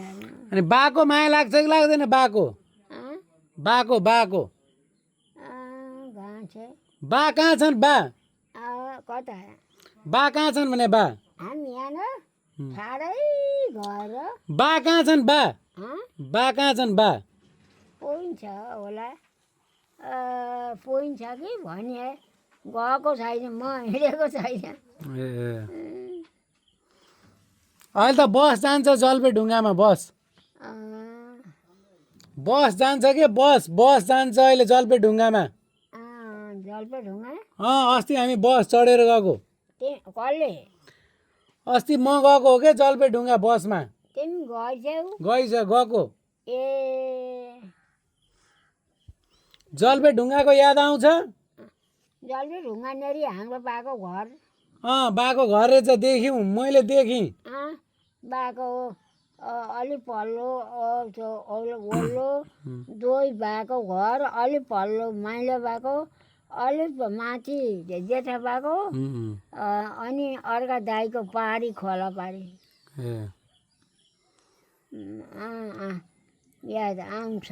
अनि बाको माया लाग्छ कि लाग्दैन बाको बाको बाको बा कहाँ छन् बा कता बा कहाँ छन् भने बा हामी यहाँ छाडै घर बा कहाँ छन् बा बा कहाँ छन् बा पोइन्छ होला पोइन्छ कि भने गएको छैन म हिँडेको छैन अहिले त बस जान्छ जलपेढुङ्गामा बस बस जान्छ के बस बस जान्छ अहिले जलपेढुङ्गामा जलपेढुङ्गा अस्ति हामी बस चढेर गएको कसले अस्ति म गएको हो के जलपेढुङ्गा बसमा तिमी गइछौ गएको ए जलपेढुङ्गाको याद आउँछ जलपेढुङ्गानेरि हाम्रो बाको घर बाको घर रहेछ देख्यौँ मैले देखेँ बाको अलि पल्लो ओल्लो दुई बाको घर अलि पल्लो माइलो बाको अलिक माथि जेठा बाको अनि अर्का दाईको पहाडी खोला पारी याद आउँछ